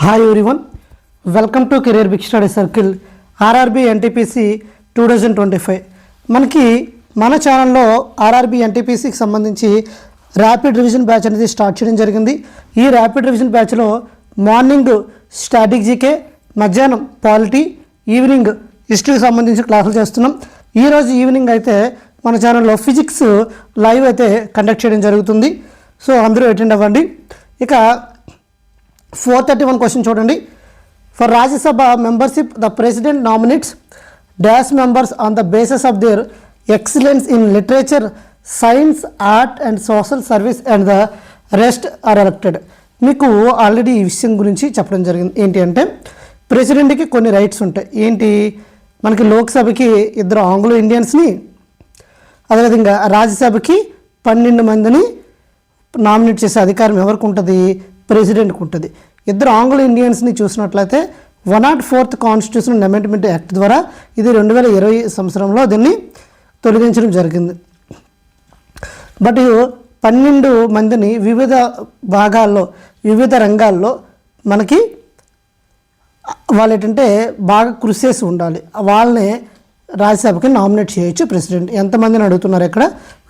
Hi everyone, welcome to career big study circle RRB NTPC 2025. మనకి మన ఛానల్లో RRB ఎన్టీపీసీకి సంబంధించి ర్యాపిడ్ రివిజన్ బ్యాచ్ అనేది స్టార్ట్ చేయడం జరిగింది. ఈ ర్యాపిడ్ రివిజన్ బ్యాచ్లో మార్నింగ్ స్టాటిక్ జీకే, మధ్యాహ్నం పాలిటీ, ఈవినింగ్ హిస్టరీకి సంబంధించి క్లాసులు చేస్తున్నాం. ఈరోజు ఈవినింగ్ అయితే మన ఛానల్లో ఫిజిక్స్ లైవ్ అయితే కండక్ట్ చేయడం జరుగుతుంది. సో అందరూ అటెండ్ అవ్వండి. ఇక 431 క్వశ్చన్ చూడండి. For Rajya Sabha membership the president nominates dash members on the basis of their excellence in literature, science, art and social service and the rest are elected. మీకు already ఈ విషయం గురించి చెప్పడం జరిగింది. ఏంటి అంటే ప్రెసిడెంట్కి కొన్ని రైట్స్ ఉంటాయి. ఏంటి, మనకి లోక్సభకి 2 ఆంగ్లో ఇండియన్స్ని, అదేవిధంగా రాజ్యసభకి 12 మందిని నామినేట్ చేసే అధికారం ఎవరికి ఉంటుంది? ప్రెసిడెంట్కి ఉంటుంది. 2 ఆంగ్లో ఇండియన్స్ని చూసినట్లయితే 104th కాన్స్టిట్యూషనల్ అమెండ్మెంట్ యాక్ట్ ద్వారా ఇది 2020 సంవత్సరంలో దీన్ని తొలగించడం జరిగింది. బట్ 12 మందిని వివిధ భాగాల్లో, వివిధ రంగాల్లో మనకి వాళ్ళు ఏంటంటే బాగా కృషి చేసి ఉండాలి. వాళ్ళని రాజ్యసభకి నామినేట్ చేయొచ్చు ప్రెసిడెంట్. ఎంతమందిని అడుగుతున్నారు ఇక్కడ?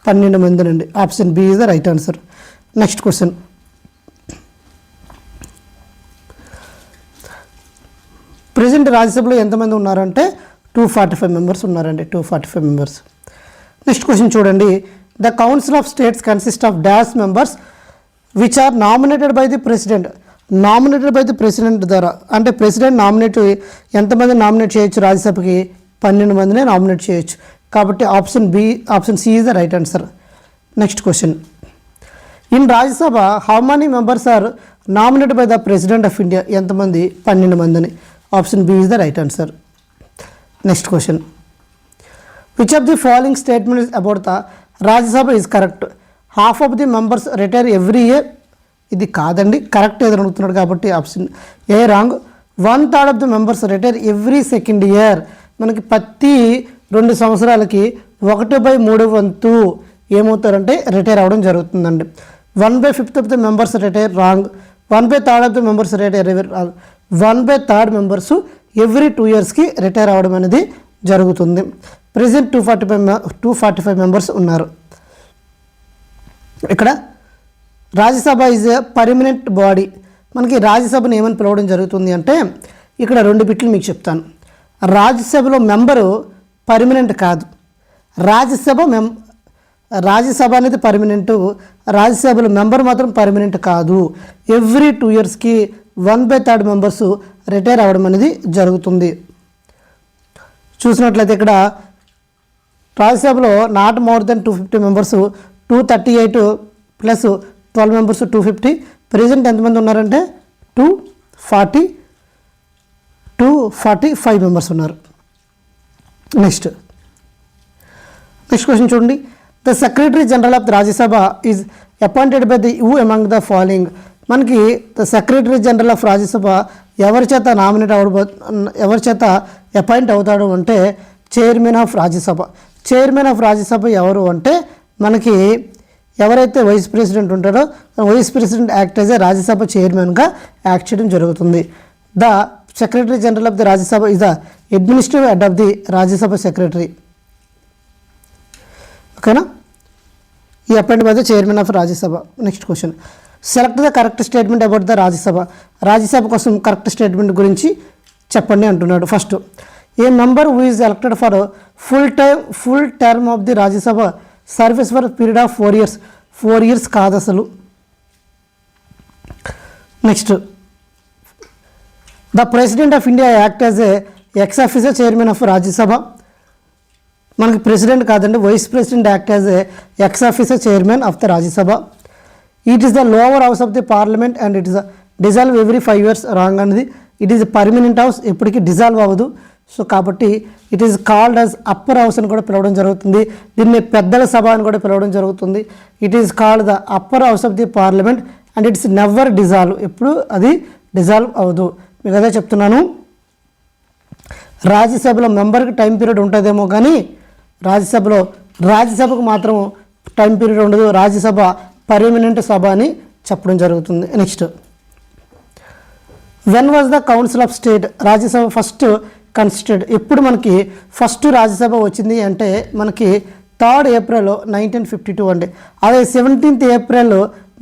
12 మంది నుండి. Option B is the right answer. Next question. President రాజ్యసభలో ఎంతమంది ఉన్నారంటే 245 మెంబర్స్ ఉన్నారండి. 245 మెంబర్స్. నెక్స్ట్ క్వశ్చన్ చూడండి. The council of states consist of dash members which are nominated by the president. Nominated by the president ద్వారా అంటే president nominate ఎంతమంది nominate చేయొచ్చు? రాజ్యసభకి 12 మందినే nominate చేయొచ్చు. కాబట్టి option C is the right answer. Next question. In Rajya Sabha how many members are nominated by the president of India? ఎంతమంది? 12 మందిని. Option B is the right answer. Next question. Which of the following statements about the Rajya Sabha is correct? Half of the members retire every year. ఇది కాదండి, correct ఏదో అడుగుతున్నాడు కాబట్టి option A wrong. 1/3 of the members retire every second year. మనకి ప్రతి 2 సంవత్సరాలకి 1/3 వంతు ఏమవుతారంటే retire అవ్వడం జరుగుతుందండి. 1/5 of the members retire wrong. 1/3 of the members retire wrong. 1/3 members every 2 ఇయర్స్కి రిటైర్ అవ్వడం అనేది జరుగుతుంది. ప్రెసెంట్ 245 మెంబర్స్ ఉన్నారు. ఇక్కడ Rajya Sabha is a permanent body. మనకి రాజ్యసభను ఏమని పిలవడం జరుగుతుంది అంటే ఇక్కడ 2 బిట్లు మీకు చెప్తాను. రాజ్యసభలో మెంబరు పర్మనెంట్ కాదు. రాజ్యసభ అనేది పర్మనెంటు, రాజ్యసభలో మెంబర్ మాత్రం పర్మనెంట్ కాదు. ఎవ్రీ 2 ఇయర్స్కి 1/3 మెంబర్స్ రిటైర్ అవ్వడం అనేది జరుగుతుంది. చూసినట్లయితే ఇక్కడ రాజ్యసభలో not more than 250 members, 238 plus 12 members 250. Present ఎంతమంది ఉన్నారంటే 245 మెంబర్స్ ఉన్నారు. నెక్స్ట్ క్వశ్చన్ చూడండి. The secretary general of the Rajya Sabha is appointed by the who among the following. మనకి the secretary general of Rajya Sabha ఎవరి చేత అపాయింట్ అవుతాడు అంటే chairman of Rajya Sabha. Chairman of Rajya Sabha ఎవరు అంటే మనకి ఎవరైతే వైస్ ప్రెసిడెంట్ ఉంటారో vice president act as a Rajya Sabha చైర్మన్గా యాక్ట్ చేయడం జరుగుతుంది. The secretary general of the Rajya Sabha is the administrative head of the Rajya Sabha secretary. ఓకేనా? ఈ appoint by the chairman of Rajya Sabha. Next question. Select the correct statement about the Rajya Sabha. Rajya Sabha కోసం correct statement గురించి చెప్పండి అంటున్నాడు. First, A member who is elected for full term of the Rajya Sabha service for period of 4 years. 4 years కాదు అసలు. Next, the president of India act as a ex officer chairman of Rajya Sabha. మనకి president కాదండి, vice president act as a ex officer chairman of the Rajya Sabha. It is the lower house of the parliament and it is dissolve every 5 years. Wrong అనేది. It is permanent house, ఎప్పటికీ dissolve అవ్వదు. So కాబట్టి it is called as upper house అని కూడా పిలవడం జరుగుతుంది. దీన్ని పెద్దల సభ అని కూడా పిలవడం జరుగుతుంది. It is called the upper house of the parliament and it's never dissolve. ఎప్పుడు అది డిజాల్వ్ అవ్వదు. మీకు అదే చెప్తున్నాను. రాజ్యసభలో మెంబర్కి టైం పీరియడ్ ఉంటుందేమో కానీ రాజ్యసభకు మాత్రం టైం పీరియడ్ ఉండదు. రాజ్యసభ పర్మనెంట్ సభ అని చెప్పడం జరుగుతుంది. Next, when was the council of state Rajya Sabha first constitute? ఎప్పుడు మనకి ఫస్ట్ రాజ్యసభ వచ్చింది అంటే మనకి 3rd April 1952 అండి. అదే 17th April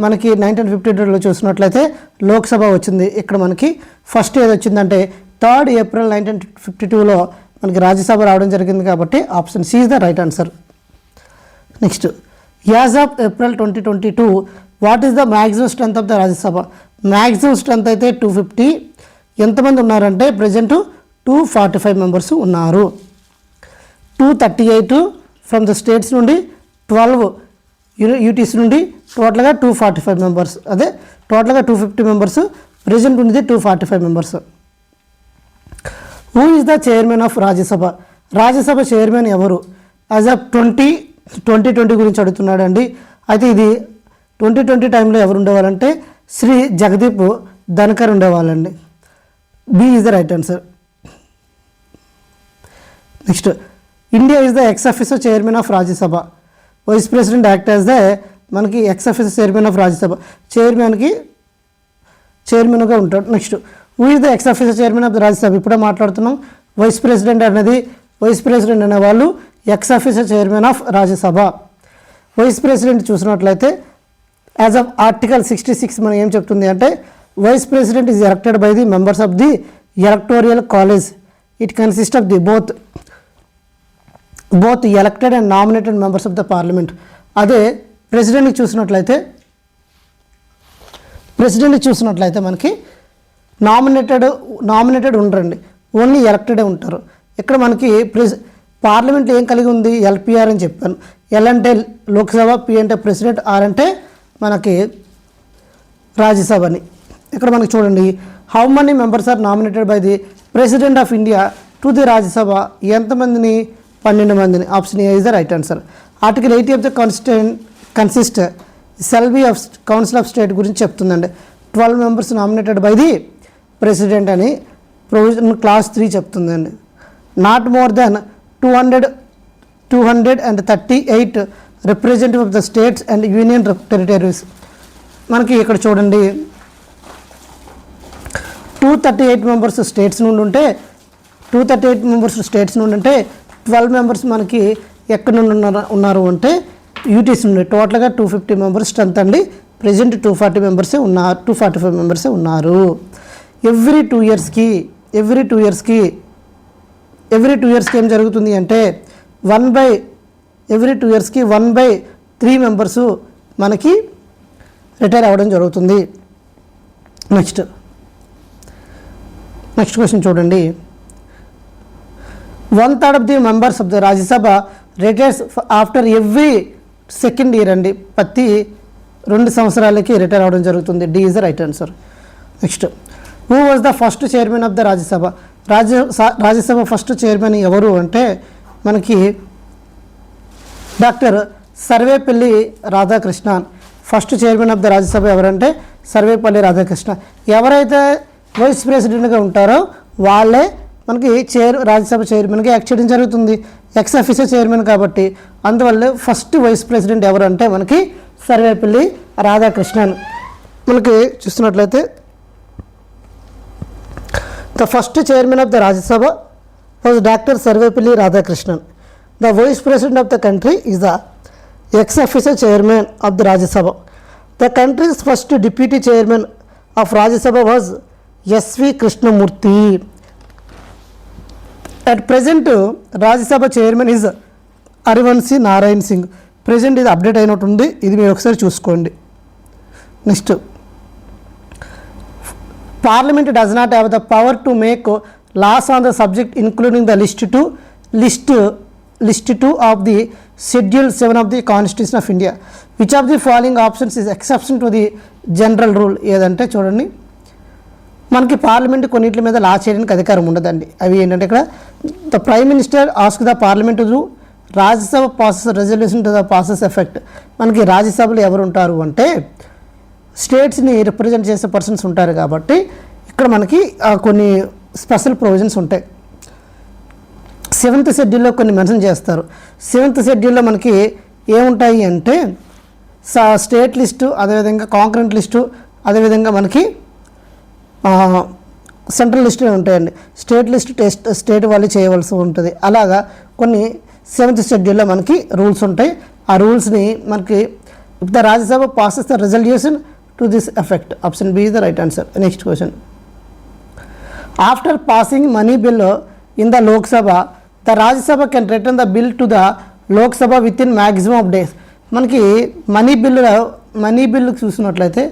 మనకి 1952లో చూసినట్లయితే లోక్సభ వచ్చింది. ఇక్కడ మనకి ఫస్ట్ ఏది వచ్చిందంటే 3rd April 1952లో మనకి రాజ్యసభ రావడం జరిగింది కాబట్టి option C is the right answer. Next, as of April 2022 what is the maximum strength of the Rajya Sabha? Maximum strength అయితే 250. ఎంతమంది ఉన్నారంటే ప్రజెంట్ 245 మెంబర్స్ ఉన్నారు. 238 ఫ్రమ్ ద స్టేట్స్ నుండి, 12 యూటీస్ నుండి, టోటల్గా 245 మెంబర్స్. అదే టోటల్గా 250 మెంబర్స్, ప్రజెంట్ ఉండేది 245 members. Who is the chairman of Rajya Sabha? Rajya Sabha chairman ఎవరు? యాజ్ ఆఫ్ 2020 గురించి అడుగుతున్నాడు అండి. అయితే ఇది 2020 టైంలో ఎవరు ఉండేవాళ్ళంటే శ్రీ జగదీప్ ధన్కర్ ఉండేవాళ్ళండి. B is the right answer. Next, India is the ex officer chairman of Rajya Sabha. Vice president act as the మనకి ex officer chairman of Rajya Sabha. చైర్మన్గా ఉంటాడు. Next, who is the ex officer chairman of the Rajya Sabha? ఇప్పుడే మాట్లాడుతున్నాం. Vice president అనే వాళ్ళు ex officer chairman of Rajya Sabha. Vice president చూసినట్లయితే as of article 66 మనం ఏం చెప్తుంది అంటే vice president is elected by the members of the electoral college. It consist of the both elected and nominated members of the parliament. అదే ప్రెసిడెంట్ని చూసినట్లయితే మనకి nominated ఉండరండి, ఓన్లీ ఎలక్టెడే ఉంటారు. ఇక్కడ మనకి పార్లమెంట్ ఏం కలిగి ఉంది? ఎల్పిఆర్ అని చెప్పాను. ఎల్ అంటే లోక్సభ, పి అంటే ప్రెసిడెంట్, ఆర్ అంటే మనకి రాజ్యసభని. ఇక్కడ మనకి చూడండి, how many members are nominated by the president of India to the Rajya Sabha? ఎంతమందిని? 12 మందిని. Option A is the right answer. Article 80 of the consist సెల్బీ ఆఫ్ కౌన్సిల్ ఆఫ్ స్టేట్ గురించి చెప్తుందండి. 12 members nominated by the president అని provision clause 3 చెప్తుందండి. Not more than 238 representative of the states and union territories. మనకి ఇక్కడ చూడండి, 238 members states నుండి ఉంటే 12 మెంబర్స్ మనకి ఎక్కడి నుండి ఉన్నారు అంటే యూటీస్ నుండి. టోటల్గా 250 మెంబర్స్ స్ట్రెంత్ అండి. ప్రజెంట్ 245 మెంబర్సే ఉన్నారు. ఎవ్రీ టూ ఇయర్స్కి ఏం జరుగుతుంది అంటే 1/3 మెంబర్సు మనకి రిటైర్ అవ్వడం జరుగుతుంది. నెక్స్ట్ క్వశ్చన్ చూడండి. 1/3 of the members of the Rajya Sabha retires after every second year అండి. ప్రతి 2 సంవత్సరాలకి రిటైర్ అవ్వడం జరుగుతుంది. D is the right answer. Next, who was the first chairman of the Rajya Sabha? Rajya Sabha first chairman ఎవరు అంటే మనకి doctor Sarvepalli Radhakrishnan. First chairman of the Rajya Sabha ఎవరంటే సర్వేపల్లి రాధాకృష్ణ. ఎవరైతే వైస్ ప్రెసిడెంట్గా ఉంటారో వాళ్ళే మనకి రాజ్యసభ చైర్మన్గా యాక్ట్ చేయడం జరుగుతుంది. ఎక్స్ అఫీసర్ చైర్మన్ కాబట్టి అందువల్ల ఫస్ట్ వైస్ ప్రెసిడెంట్ ఎవరు అంటే మనకి సర్వేపల్లి రాధాకృష్ణన్. మనకి చూస్తున్నట్లయితే the first chairman of the Rajya Sabha was doctor Sarvepalli Radhakrishnan. The vice president of the country is the ex officer chairman of the Rajya Sabha. The country's first deputy chairman of Rajya Sabha was S V Krishnamurthy. At present Rajya Sabha chairman is Harivanshi Narayan Singh. Present ఇది update అయినట్టుంది, ఇది మీరు ఒకసారి చూసుకోండి. Next, parliament does not have the power to make laws on the subject including the list 2 of the schedule 7 of the constitution of India. Which of the following options is exception to the general rule? ఏదంటే చూడండి, మనకి parliament కొన్నింటి మీద లా చేయడానికి అధికారం ఉండదండి. అవి ఏంటంటే ఇక్కడ the prime minister ask the parliament to Rajya Sabha passes resolution to the passes effect. మనకి రాజ్యసభలో ఎవరు ఉంటారు అంటే స్టేట్స్ని రిప్రజెంట్ చేసే పర్సన్స్ ఉంటారు కాబట్టి ఇక్కడ మనకి కొన్ని స్పెషల్ ప్రొవిజన్స్ ఉంటాయి. 7th షెడ్యూల్లో కొన్ని మెన్షన్ చేస్తారు. 7th షెడ్యూల్లో మనకి ఏముంటాయి అంటే స్టేట్ లిస్టు, అదేవిధంగా కాంకరెంట్ లిస్టు, అదేవిధంగా మనకి సెంట్రల్ లిస్టులో ఉంటాయండి. స్టేట్ లిస్ట్ టెస్ట్ స్టేట్ వాళ్ళు చేయవలసి ఉంటుంది. అలాగా కొన్ని 7th షెడ్యూల్లో మనకి రూల్స్ ఉంటాయి. ఆ రూల్స్ని మనకి if the Rajya Sabha passes the resolution to this effect, option B is the right answer. Next question, after passing money bill in the Lok Sabha the Rajya Sabha can return the bill to the Lok Sabha with in maximum of days. మనకి money bill చూసినట్లయితే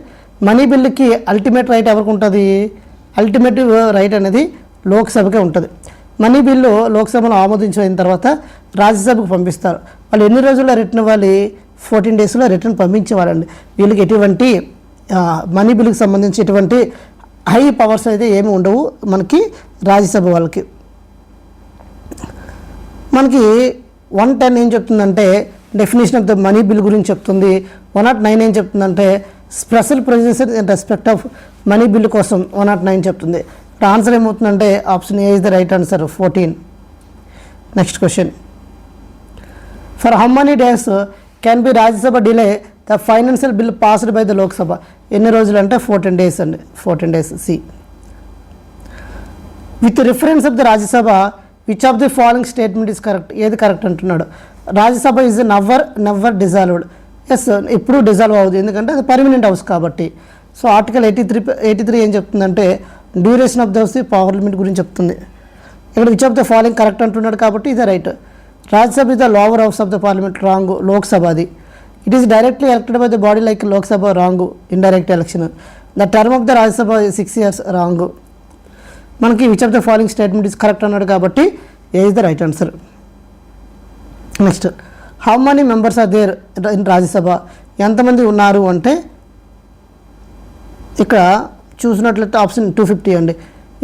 money బిల్లుకి ultimate right ఎవరికి ఉంటుంది? అల్టిమేటివ్ right అనేది లోక్సభకే ఉంటుంది. Money bill లోక్సభలో ఆమోదించిన తర్వాత రాజ్యసభకు పంపిస్తారు. వాళ్ళు ఎన్ని రోజుల్లో రిటర్న్ ఇవ్వాలి? 14 డేస్లో రిటర్న్ పంపించేవాళ్ళండి. వీళ్ళకి ఎటువంటి మనీ బిల్లుకి సంబంధించి ఎటువంటి హై పవర్స్ అయితే ఏమి ఉండవు మనకి రాజ్యసభ వాళ్ళకి. మనకి 110 ఏం చెప్తుందంటే definition of the money bill గురించి చెప్తుంది. 109 ఏం చెప్తుందంటే special provisions in respect of money bill కోసం 109 చెప్తుంది. ఆన్సర్ ఏమవుతుందంటే option A is the right answer 14. Next question, for how many days can be Rajya Sabha delay the financial bill passed by the Lok Sabha? ఎన్ని రోజులు అంటే 14 డేస్ అండి. 14 days. C, with reference of the Rajya Sabha which of the following statement is correct? ఏది correct అంటున్నాడు? Rajya Sabha is never dissolved. Yes, ఎప్పుడూ dissolve అవ్వదు, ఎందుకంటే అది పర్మనెంట్ హౌస్ కాబట్టి. సో ఆర్టికల్ 83 ఏం చెప్తుందంటే duration of the house parliament గురించి చెప్తుంది. ఇక్కడ which of the following correct అంటున్నాడు కాబట్టి ఇది right. Rajya Sabha is the lower house of the parliament, wrong. Lok Sabha అది. It is directly elected by the body like Lok Sabha, wrong. Indirect election. The term of the Rajya Sabha 6 years, wrong. మనకి which of the following statement is correct అన్నాడు కాబట్టి A is the right answer. Next, how many members are there in Rajya Sabha? ఎంతమంది ఉన్నారు అంటే ఇక్కడ చూసినట్లయితే option 250 అండి.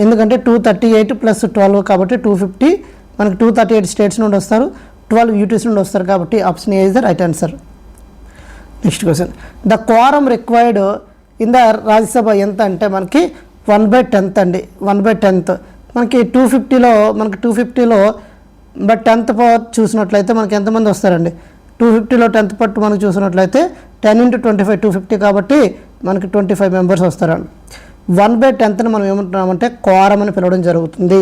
ఎందుకంటే 238 + 12 కాబట్టి 250. మనకి 238 స్టేట్స్ నుండి వస్తారు, 12 యూటీస్ నుండి వస్తారు కాబట్టి option A is the right answer. Next question, the quorum required in the Rajya Sabha ఎంత అంటే మనకి 1/10 అండి. 1/10 మనకి 250లో బట్ 10th పవర్ చూసినట్లయితే మనకి ఎంతమంది వస్తారండి? 250లో 10th పట్టు మనకు చూసినట్లయితే 10 × 25 250 కాబట్టి మనకి 25 మెంబర్స్ వస్తారండి. 1/10ని మనం ఏమంటున్నామంటే క్వారం అని పిలవడం జరుగుతుంది.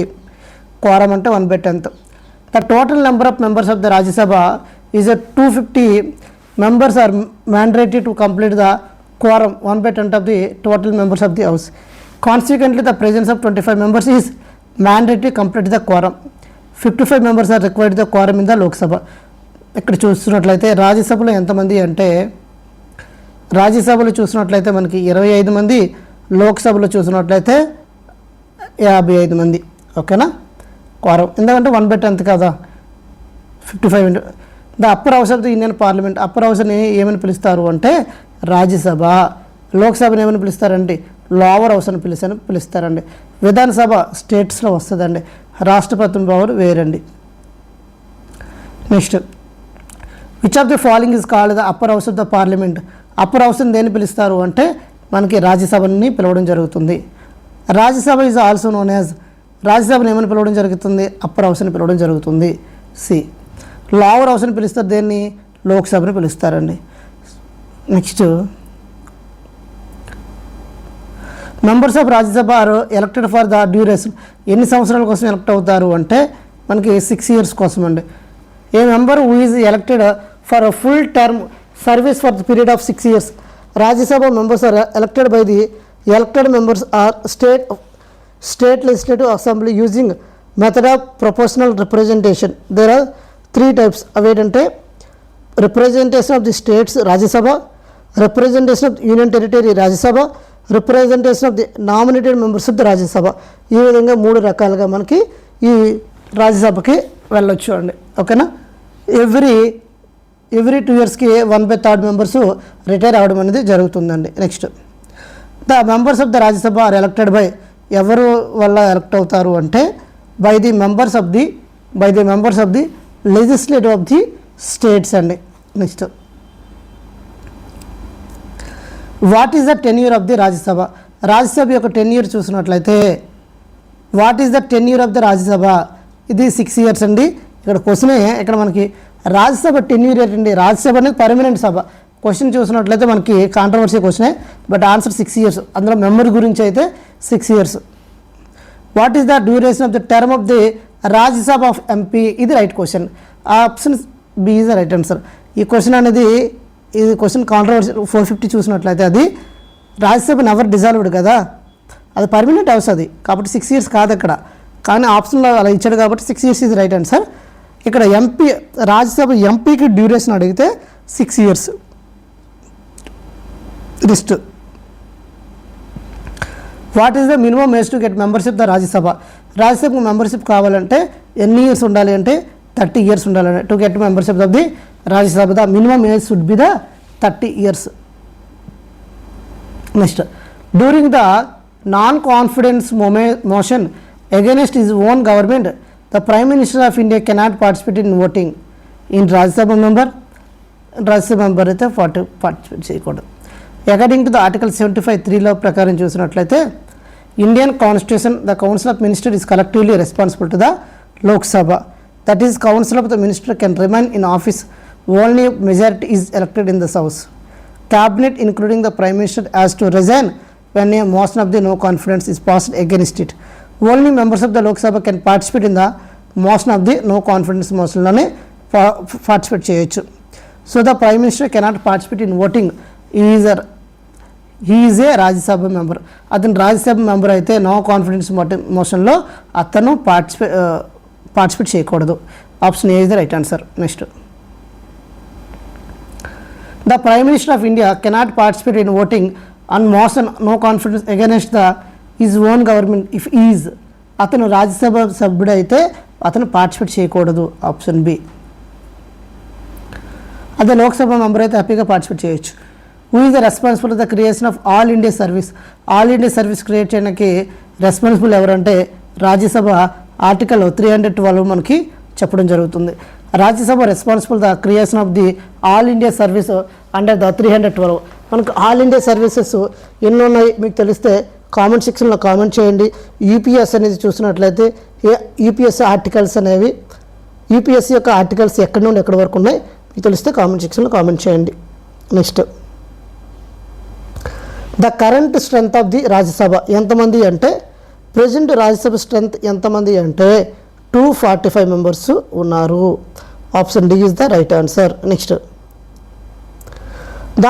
క్వారం అంటే 1/10. The total number of members of the Rajya Sabha is 250 members are mandatory to complete the quorum 1/10 of the total members of the house. Consequently, the presence of 25 members is mandatory to complete the quorum. 55 members are required the quorum in the Lok Sabha. ఇక్కడ చూస్తున్నట్లయితే రాజ్యసభలో ఎంతమంది అంటే రాజ్యసభలో చూసినట్లయితే మనకి 25 మంది, లోక్సభలో చూసినట్లయితే 55 మంది. ఓకేనా? క్వారం ఎందుకంటే 1/10 కదా, 55 the upper house of the Indian parliament. Upper హౌస్ని ఏమని పిలుస్తారు అంటే రాజ్యసభ. లోక్సభని ఏమని పిలుస్తారండి? లోవర్ హౌస్ అని పిలుస్తారండి. విధానసభ స్టేట్స్లో వస్తుందండి. రాష్ట్రపతి పవర్ వేరండి. Next, which of the following is called the upper house of the parliament. Upper హౌస్ని దేన్ని పిలుస్తారు అంటే మనకి రాజ్యసభని పిలవడం జరుగుతుంది. Rajya Sabha is also known as, రాజ్యసభని ఏమని పిలవడం జరుగుతుంది? అప్పర్ హౌస్ని పిలవడం జరుగుతుంది. సి, లోవర్ హౌస్ని పిలుస్తారు దేన్ని? లోక్సభని పిలుస్తారండి. Next, members of Rajya Sabha are elected for the duration. ఎన్ని సంవత్సరాల కోసం ఎలక్ట్ అవుతారు అంటే మనకి 6 years కోసం అండి. A member who is elected for a full term service for the period of 6 years. Rajya Sabha members are elected by the elected members are state legislative assembly using method of proportional representation. There are 3 types. అవేంటంటే representation of the states Rajya Sabha, representation of union territory Rajya Sabha, representation of the nominated members of the Rajya Sabha. ఈ విధంగా 3 రకాలుగా మనకి ఈ రాజ్యసభకి వెళ్ళొచ్చు అండి. ఓకేనా? Every 2 yearsకి 1/3 members retire అవ్వడం అనేది జరుగుతుందండి. Next, the members of the Rajya Sabha are elected by, ఎవరు వల్ల ఎలక్ట్ అవుతారు అంటే by the members of the legislative of the states అండి. Next, what is the tenure of the Rajya Sabha. Rajya Sabha యొక్క టెన్యూర్ చూసినట్లయితే what is the tenure of the Rajya Sabha? ఇది 6 years అండి. ఇక్కడ క్వశ్చనే ఇక్కడ మనకి రాజ్యసభ టెన్యూర్ ఏంటండి? రాజ్యసభ అనేది పర్మనెంట్ సభ. క్వశ్చన్ చూసినట్లయితే మనకి కాంట్రవర్సీ క్వశ్చనే, బట్ ఆన్సర్ 6 years. అందులో మెంబర్ గురించి అయితే 6 years. What is the duration of the term of the Rajya Sabha of MP? ఇది right question. Option B is the right answer. ఈ క్వశ్చన్ అనేది ఇది క్వశ్చన్ కాంట్రవర్షియల్. 450 చూసినట్లయితే అది రాజ్యసభ నెవర్ డిజాల్వ్డ్ కదా, అది పర్మనెంట్ హౌస్ అది, కాబట్టి 6 years కాదు అక్కడ. కానీ ఆప్షన్లో అలా ఇచ్చాడు కాబట్టి 6 years ఈజ్ రైట్ ఆన్సర్. ఇక్కడ ఎంపీ రాజ్యసభ ఎంపీకి డ్యూరేషన్ అడిగితే 6 years list. What is the minimum age to get membership the Rajya Sabha? రాజ్యసభకు మెంబర్షిప్ కావాలంటే ఎన్ని ఇయర్స్ ఉండాలి అంటే 30 years ఉండాలి. To get membership of the Rajya Sabha the minimum age should be the 30 years. Next, during the non confidence motion against his own government the prime minister of India cannot participate in voting in Rajya Sabha member. Rajya Sabha member అయితే participate చేయకూడదు. According to the article 75(3) ప్రకారం చూసినట్లయితే Indian constitution the council of minister is collectively responsible to the Lok Sabha. That is council of the minister can remain in office only majority is elected in this house. Cabinet including the Prime Minister has to resign when a motion of the no confidence is passed against it. Only members of the Lok Sabha can participate in the motion of the no confidence motion lone participate cheyochu. So the Prime Minister cannot participate in voting. He is a Rajya Sabha member. Atanu Rajya Sabha member aithe no confidence motion lo atanu participate cheyakodadu. Option A is the right answer. Next, the Prime Minister of India cannot participate in voting on motion no confidence against his own government if he is atanu Rajya Sabha sabhyudu aithe atanu participate cheyakodadu. Option B. అదే Lok Sabha member అయితే హ్యాపీగా participate చేయొచ్చు. Who is the responsible for the creation of all India service? All India service create చేయడానికి responsible ఎవరంటే Rajya Sabha article 312 మనకి చెప్పడం జరుగుతుంది. Rajya Sabha responsible the creation of the all India service under the 312. మనకు all India services ఎన్ని ఉన్నాయి మీకు తెలిస్తే కామెంట్ సెక్షన్లో కామెంట్ చేయండి. యూపీఎస్ అనేది చూసినట్లయితే యూపీఎస్ ఆర్టికల్స్ అనేవి యూపీఎస్సీ యొక్క ఆర్టికల్స్ ఎక్కడి నుండి ఎక్కడి వరకు ఉన్నాయి మీకు తెలిస్తే కామెంట్ సెక్షన్లో కామెంట్ చేయండి. Next, the current strength of the Rajya Sabha ఎంతమంది అంటే ప్రజెంట్ రాజ్యసభ స్ట్రెంత్ ఎంతమంది అంటే 245 members ఉన్నారు. Option D is the right answer. Next, the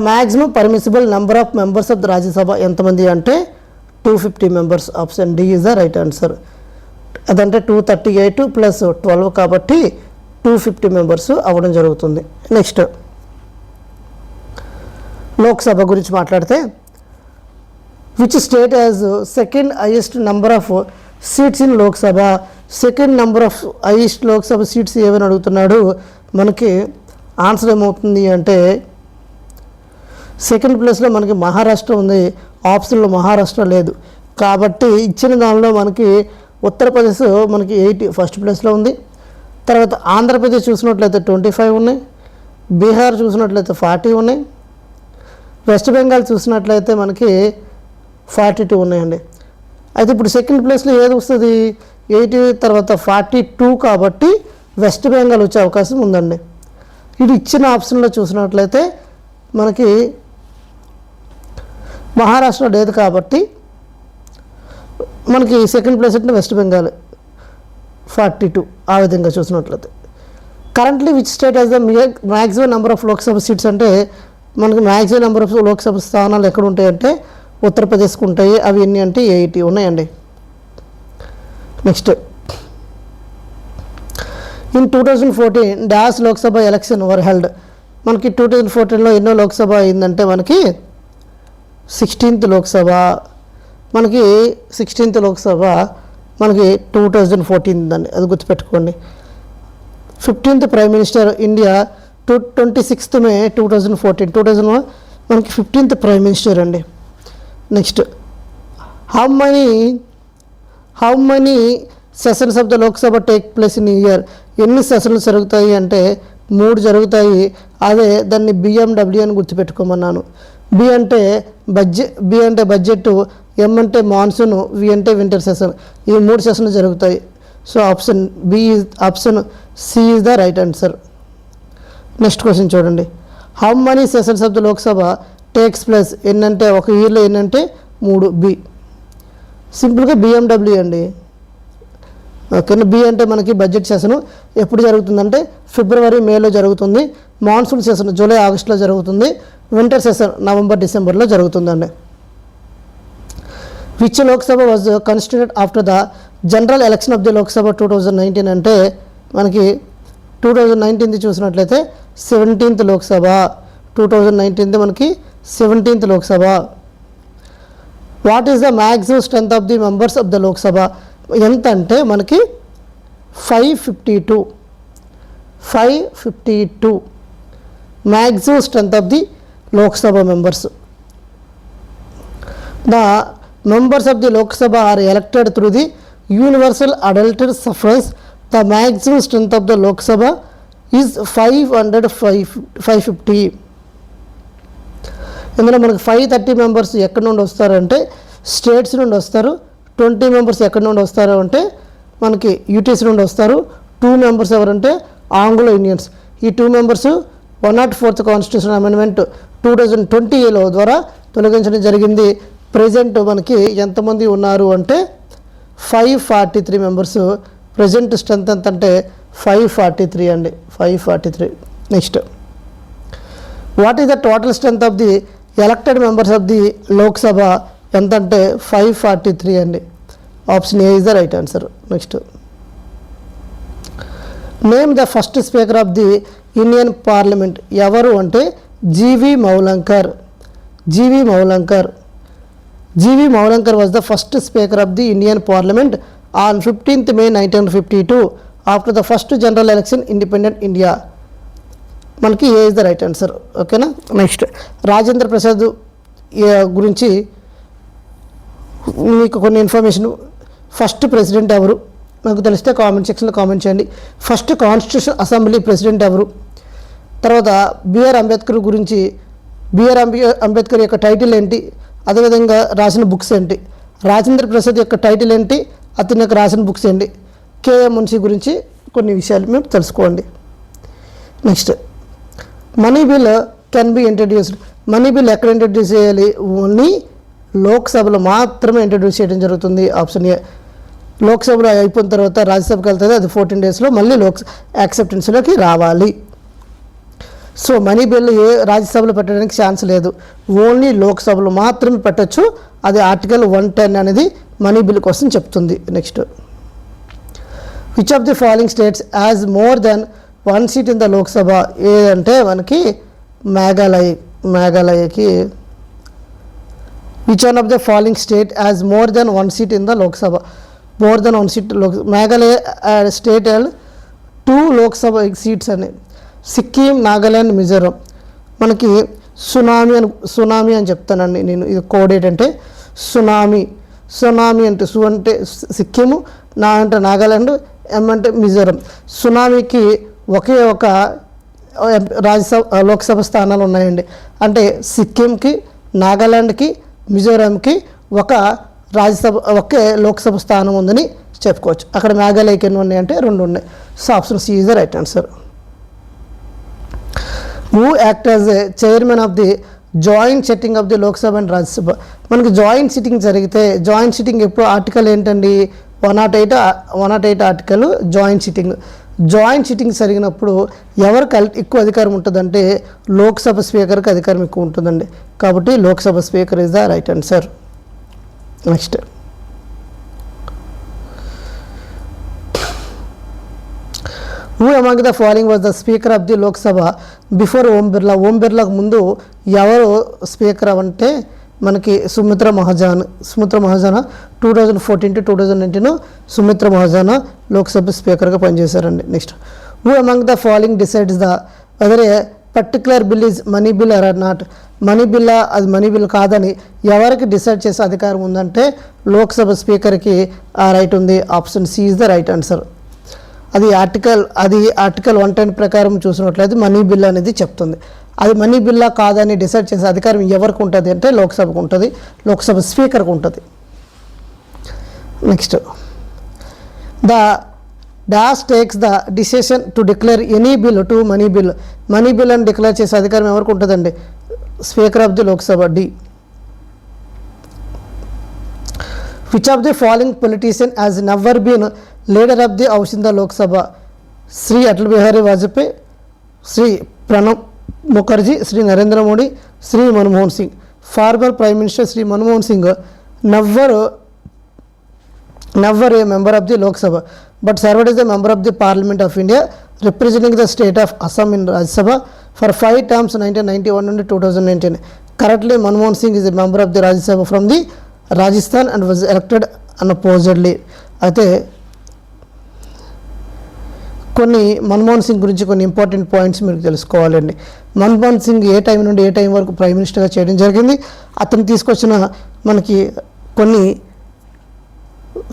maximum permissible number of members of the Rajya Sabha ఎంతమంది అంటే 250 members. Option D is the right answer. అదంటే 238 + 12 కాబట్టి 250 members అవ్వడం జరుగుతుంది. నెక్స్ట్, లోక్సభ గురించి మాట్లాడితే which state has second highest number of seats in Lok Sabha? Second number of highest Lok Sabha seats ఏమని అడుగుతున్నాడు. మనకి ఆన్సర్ ఏమవుతుంది అంటే సెకండ్ ప్లేస్లో మనకి మహారాష్ట్ర ఉంది. ఆప్షన్లో మహారాష్ట్ర లేదు కాబట్టి ఇచ్చిన దానిలో మనకి ఉత్తరప్రదేశ్ మనకి 80 ఫస్ట్ ప్లేస్లో ఉంది. తర్వాత ఆంధ్రప్రదేశ్ చూసినట్లయితే 25 ఉన్నాయి. బీహార్ చూసినట్లయితే 40 ఉన్నాయి. వెస్ట్ బెంగాల్ చూసినట్లయితే మనకి 42 ఉన్నాయండి. అయితే ఇప్పుడు సెకండ్ ప్లేస్లో ఏది వస్తుంది? 80 తర్వాత 42 కాబట్టి వెస్ట్ బెంగాల్ వచ్చే అవకాశం ఉందండి. ఇది ఇచ్చిన ఆప్షన్లో చూసినట్లయితే మనకి మహారాష్ట్ర లేదు కాబట్టి మనకి సెకండ్ ప్లేస్ అంటే వెస్ట్ బెంగాల్ 42. ఆ విధంగా చూసినట్లయితే currently which state has the maximum number of Lok Sabha seats అంటే మనకి మ్యాక్సిమం నెంబర్ ఆఫ్ లోక్సభ స్థానాలు ఎక్కడ ఉంటాయంటే ఉత్తరప్రదేశ్కి ఉంటాయి. అవి ఎన్ని అంటే 80 ఉన్నాయండి. Next, in 2014 dash Lok Sabha election were held. మనకి 2014లో ఎన్నో లోక్సభ అయిందంటే మనకి 16th లోక్సభ. మనకి 16th లోక్సభ మనకి 2014 దాన్ని అది గుర్తుపెట్టుకోండి. 15th prime minister India 26th May 2014. 2000 మనకి 15th ప్రైమ్ మినిస్టర్ అండి. Next, how many sessions of the Lok Sabha take place in year? ఎన్ని సెషన్లు జరుగుతాయి అంటే 3 జరుగుతాయి. అదే దాన్ని బిఎండబ్ల్యూ అని గుర్తుపెట్టుకోమన్నాను. బి అంటే బడ్జెట్, ఎం అంటే మాన్సూన్, వి అంటే వింటర్ సెషన్. ఈ 3 సెషన్లు జరుగుతాయి. So option C is the right answer. Next question చూడండి. How many sessions of the Lok Sabha takes place? ఎన్నంటే ఒక ఇయర్లో ఎన్నంటే 3. బి. సింపుల్గా BMW అండి. ఓకేనా. బి అంటే మనకి బడ్జెట్ సెషన్ ఎప్పుడు జరుగుతుందంటే ఫిబ్రవరి మేలో జరుగుతుంది. మాన్సూన్ సెషన్ జూలై ఆగస్టులో జరుగుతుంది. వింటర్ సెషన్ నవంబర్ డిసెంబర్లో జరుగుతుందండి. Which Lok Sabha was constituted after the general election of the Lok Sabha 2019 అంటే మనకి 2019 చూసినట్లయితే 17th లోక్సభ. 2019 మనకి 17th Lok Sabha. What is the maximum strength of the members of the Lok Sabha ఎంత అంటే మనకి 552 maximum strength of the Lok Sabha members. The members of the Lok Sabha are elected through the universal adult suffrage. The maximum strength of the Lok Sabha is 550. ఇందులో మనకి 530 members ఎక్కడి నుండి వస్తారంటే states నుండి వస్తారు. 20 మెంబర్స్ ఎక్కడి నుండి వస్తారు అంటే మనకి యూటీసీ నుండి వస్తారు. 2 మెంబర్స్ ఎవరంటే ఆంగ్లో ఇండియన్స్. ఈ 2 మెంబర్స్ 104th కాన్స్టిట్యూషన్ అమెండ్మెంట్ 2020లో ద్వారా తొలగించడం జరిగింది. ప్రజెంట్ మనకి ఎంతమంది ఉన్నారు అంటే 543 మెంబర్స్. ప్రజెంట్ స్ట్రెంత్ ఎంత అంటే 543 అండి. 543. Next, what is the total strength of the elected members of the Lok Sabha ఎంత అంటే 543 అండి. Option A is the right answer. Next, name the first speaker of the Indian parliament. ఎవరు అంటే G V Mavalankar. G V Mavalankar. G V Mavalankar was the first speaker of the Indian parliament on 15th May 1952 after the first general election independent India. మనకి A is the right answer. ఓకేనా. Next, Rajendra Prasad గురించి మీకు కొన్ని information. First president ఎవరు నాకు తెలిస్తే కామెంట్ సెక్షన్లో comment చేయండి. ఫస్ట్ కాన్స్టిట్యూషన్ అసెంబ్లీ ప్రెసిడెంట్ ఎవరు. తర్వాత బిఆర్ అంబేద్కర్ గురించి, బిఆర్ అంబేద్కర్ యొక్క టైటిల్ ఏంటి, అదేవిధంగా రాసిన బుక్స్ ఏంటి. రాజేంద్ర ప్రసాద్ యొక్క టైటిల్ ఏంటి, అతని యొక్క రాసిన బుక్స్ ఏంటి. కేఎం మున్షి గురించి కొన్ని విషయాలు మేము తెలుసుకోండి. Next, money bill can be introduced. Money bill ఎక్కడ ఇంట్రడ్యూస్ చేయాలి, ఓన్లీ లోక్సభలో మాత్రమే ఇంట్రడ్యూస్ చేయడం జరుగుతుంది. Option A. లోక్సభలో అయిపోయిన తర్వాత రాజ్యసభకి వెళ్తుంది, అది 14 daysలో మళ్ళీ యాక్సెప్టెన్స్లోకి రావాలి. సో మనీ బిల్ ఏ రాజ్యసభలో పెట్టడానికి ఛాన్స్ లేదు, ఓన్లీ లోక్సభలో మాత్రమే పెట్టచ్చు. అది ఆర్టికల్ 110 అనేది మనీ బిల్ కోసం చెప్తుంది. Next, which of the following states has more than 1 seat in the Lok Sabha. ఏదంటే మనకి మేఘాలయకి. Which one of the following state has more than 1 seat in the Lok Sabha. More than 1 seat Meghalaya state 2 Lok Sabha seats అని. సిక్కిం, నాగాల్యాండ్, మిజోరం. మనకి tsunami అని చెప్తానండి నేను. ఇది కోడ్ ఏంటంటే సునామీ అంటే సు అంటే సిక్కిము, నా అంటే నాగాల్యాండ్, ఎం అంటే మిజోరం. సునామీకి ఒకే ఒక లోక్సభ స్థానాలు ఉన్నాయండి. అంటే సిక్కింకి, నాగాల్యాండ్కి, మిజోరంకి ఒక ఒకే లోక్సభ స్థానం ఉందని చెప్పుకోవచ్చు. అక్కడ మేఘాలయకి ఎన్ని ఉన్నాయంటే 2 ఉన్నాయి. So option C is the right answer. Who act as a chairman of the joint sitting of the Lok Sabha and Rajya Sabha. మనకి జాయింట్ సిట్టింగ్ జరిగితే, జాయింట్ సిట్టింగ్ ఎప్పుడు ఆర్టికల్ ఏంటండి 108 article joint sitting. Joint sitting జరిగినప్పుడు ఎవరికి ఎక్కువ అధికారం ఉంటుందంటే లోక్సభ స్పీకర్కి అధికారం ఎక్కువ ఉంటుందండి. కాబట్టి Lok Sabha speaker is the right answer. Next, who among the following was the speaker of the Lok Sabha before Om Birla. Om బిర్లాకు ముందు ఎవరు స్పీకర్ అంటే మనకి సుమిత్రా మహాజన్. 2014 to 2019 సుమిత్రా మహాజన్ లోక్సభ స్పీకర్గా పనిచేశారండి. Next, who among the following decides the whether a particular bill is money bill or not. Money బిల్లా అది money bill కాదని ఎవరికి డిసైడ్ చేసే అధికారం ఉందంటే లోక్సభ స్పీకర్కి ఆ రైట్ ఉంది. Option C is the right answer. అది ఆర్టికల్ 110 ప్రకారం చూసినట్లయితే మనీ బిల్ అనేది చెప్తుంది. అది మనీ బిల్లా కాదని డిసైడ్ చేసే అధికారం ఎవరికి ఉంటుంది అంటే లోక్సభకు ఉంటుంది, లోక్సభ స్పీకర్కు ఉంటుంది. Next, the dash takes the decision to declare any bill to money bill. Money bill అని డిక్లేర్ చేసే అధికారం ఎవరికి ఉంటుందండి speaker of the Lok Sabha. D. Which of the following politician has never been leader of the house in the Lok Sabha? Shri Atal Bihari Vajpayee, Shri Pranab Mukherjee, Shri Narendra Modi, Shri Manmohan Singh. Former prime minister Shri Manmohan Singh never a member of the Lok Sabha but served as a member of the Parliament of India representing the state of Assam in Rajya Sabha for 5 terms 1991 and 2019. Currently Manmohan Singh is a member of the Rajya Sabha from the Rajasthan and was elected unopposedly. అయితే కొన్ని మన్మోహన్ సింగ్ గురించి కొన్ని important points మీరు తెలుసుకోవాలండి. మన్మోహన్ సింగ్ ఏ time నుండి ఏ time వరకు prime మినిస్టర్గా చేయడం జరిగింది, అతను తీసుకొచ్చిన మనకి కొన్ని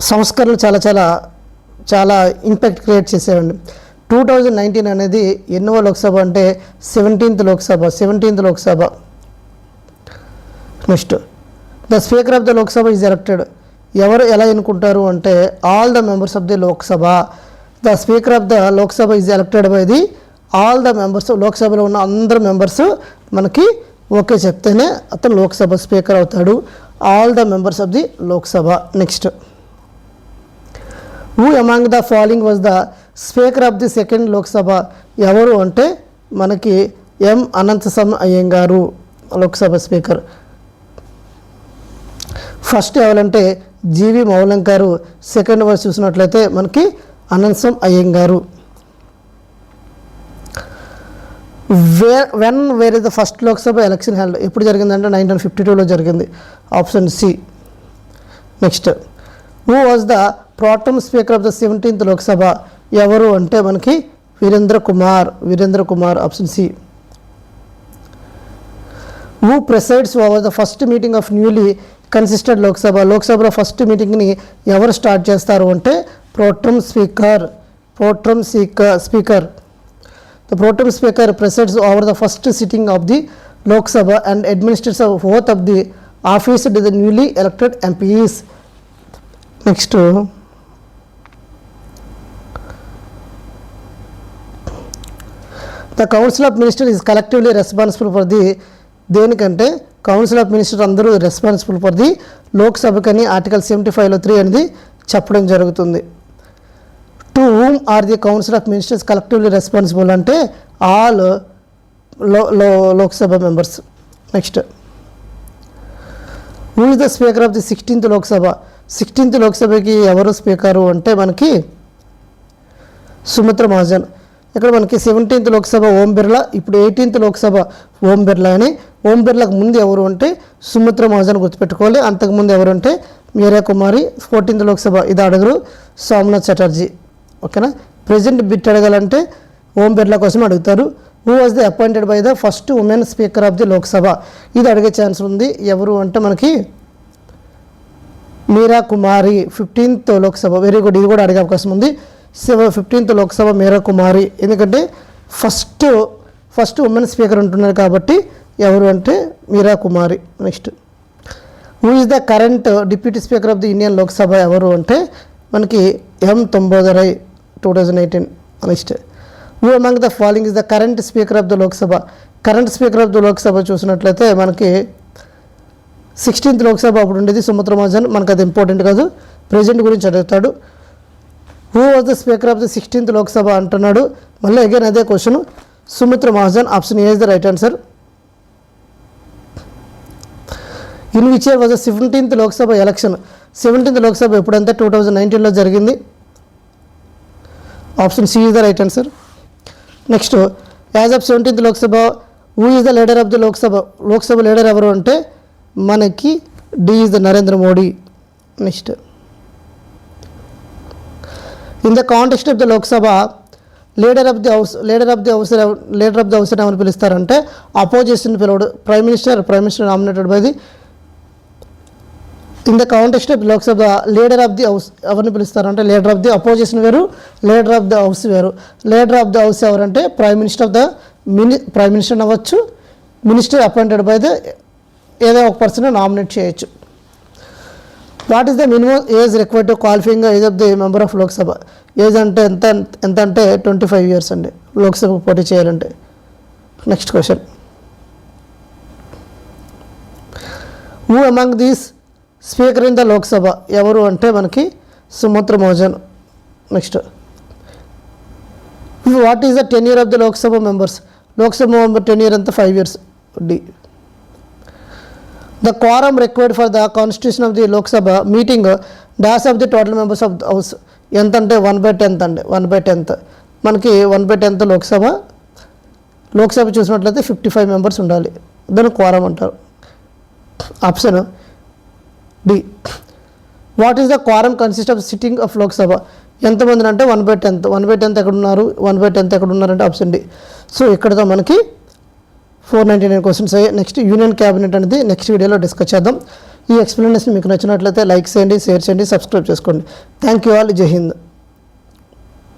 సంస్కరణలు చాలా చాలా చాలా ఇంపాక్ట్ క్రియేట్ చేసేవండి. 2019 అనేది ఎన్నో లోక్సభ అంటే 17th Lok Sabha. Next the speaker of the Lok Sabha is elected. ఎవరు ఎలా ఎన్నుకుంటారు అంటే all the members of the Lok Sabha. The speaker of the Lok Sabha is elected by the all the members. లోక్సభలో ఉన్న అందరు మెంబర్స్ మనకి ఓకే చెప్తేనే అతను లోక్సభ స్పీకర్ అవుతాడు. All the members of the Lok Sabha. Next who among the following was the speaker of the second Lok Sabha? ఎవరు అంటే మనకి ఎం అనంతసం అయ్యంగారు లోక్సభ స్పీకర్. ఫస్ట్ ఎవరంటే జీవి మౌలం గారు, సెకండ్ వర్స్ చూసినట్లయితే మనకి Ananthasayanam Ayyangar. Where is the first Lok Sabha election held? ఎప్పుడు జరిగిందంటే 1952లో జరిగింది. Option C. Next who was the pro tem speaker of the 17th Lok Sabha? ఎవరు అంటే మనకి Virendra Kumar. Option C. Who presides over the first meeting of newly consisted Lok Sabha? లోక్సభలో ఫస్ట్ మీటింగ్ని ఎవరు స్టార్ట్ చేస్తారు అంటే pro tem speaker. The pro tem speaker presides over the first sitting of the Lok Sabha and administrates oath of the office to the newly elected MPs. Next the council of minister is collectively responsible for the. దేనికంటే council of minister అందరూ responsible for the లోక్సభకని article 75లో 3 అనేది చెప్పడం జరుగుతుంది. To whom are the council of ministers collectively responsible అంటే all Lok Sabha members. Next who is the speaker of the 16th Lok Sabha? 16th లోక్సభకి ఎవరు స్పీకరు అంటే మనకి సుమిత్రా మహాజన్. ఇక్కడ మనకి 17th లోక్సభ ఓం బిర్లా, ఇప్పుడు 18th లోక్సభ ఓం బిర్లా అని. ఓం బిర్లాకు ముందు ఎవరు అంటే సుమిత్రా మహాజన్ గుర్తుపెట్టుకోవాలి. అంతకుముందు ఎవరు అంటే మీరా కుమారి. 14th లోక్సభ ఇది అడుగురు సోమనాథ్ చటర్జీ. ఓకేనా. ప్రెజెంట్ బిట్ అడగాలంటే ఓం బిర్లా కోసం అడుగుతారు. Who was the appointed by the first women speaker of the Lok Sabha? ఇది అడిగే ఛాన్స్ ఉంది. ఎవరు అంటే మనకి మీరా కుమారి. 15th లోక్సభ. వెరీ గుడ్, ఇది కూడా అడిగే అవకాశం ఉంది. 15th లోక్సభ మీరా కుమారి. ఎందుకంటే ఫస్ట్ ఉమెన్ స్పీకర్ ఉంటున్నారు కాబట్టి ఎవరు అంటే Meira Kumar. Next who is the current deputy speaker of the Indian Lok Sabha? ఎవరు అంటే మనకి M Thambidurai 2018. Next who among the following is the current speaker of the Lok Sabha? Current speaker of the Lok Sabha చూసినట్లయితే మనకి 16th లోక్సభ అప్పుడు ఉండేది సుమిత్రా మహాజన్. మనకు అది ఇంపార్టెంట్ కాదు, ప్రెజెంట్ గురించి అడుగుతాడు. Who was the speaker of the 16th Lok Sabha అంటున్నాడు. మళ్ళీ అగైన్ అదే question. Sumitra Mahajan. Option A is the right answer. In which year was the 17th Lok Sabha election? 17th Lok Sabha ఎప్పుడంటే 2019లో జరిగింది. Option C is the right answer. Next as of 17th Lok Sabha who is the leader of the Lok Sabha leader ఎవరు అంటే మనకి D is the Narendra Modi. Next in the context of the Lok Sabha leader of the house ఎవరు పిలుస్తారంటే opposition పిలవడు. Prime minister nominated by the. In the context of Lok Sabha leader of the house ఎవరిని పిలుస్తారంటే leader of the opposition వేరు, leader of the house వేరు. Leader of the house ఎవరంటే prime minister అవ్వచ్చు, minister appointed by the ఏదో ఒక person nominate చేయొచ్చు. What is the minimum age required to qualifying age of the member of Lok Sabha? Age అంటే ఎంత అంటే 25 years అండి లోక్సభకు పోటీ చేయాలంటే. Next question. Who among these speaker in the Lok Sabha ఎవరు అంటే మనకి Sumitra Mahajan. Next, what is the tenure of the Lok Sabha members? Lok Sabha member tenure అంతా 5 years. D. The quorum required for the constitution of the Lok Sabha meeting dash of the total members of the house ఎంత అంటే 1/10 అండి. 1/10 మనకి 1/10 లోక్సభ చూసినట్లయితే 55 members ఉండాలి. దాన్ని క్వారం అంటారు. Option D. What is the quorum consist of sitting of Lok Sabha? ఎంతమంది అంటే 1/10. 1/10 ఎక్కడ ఉన్నారు? 1/10 ఎక్కడ ఉన్నారంటే ఆప్షన్ డి. సో ఇక్కడతో మనకి 499 questions అయ్యాయి. నెక్స్ట్ యూనియన్ క్యాబినెట్ అనేది నెక్స్ట్ వీడియోలో డిస్కస్ చేద్దాం. ఈ ఎక్స్ప్లెనేషన్ మీకు నచ్చినట్లయితే లైక్ చేయండి, షేర్ చేయండి, సబ్స్క్రైబ్ చేసుకోండి. Thank you all. జై హింద్.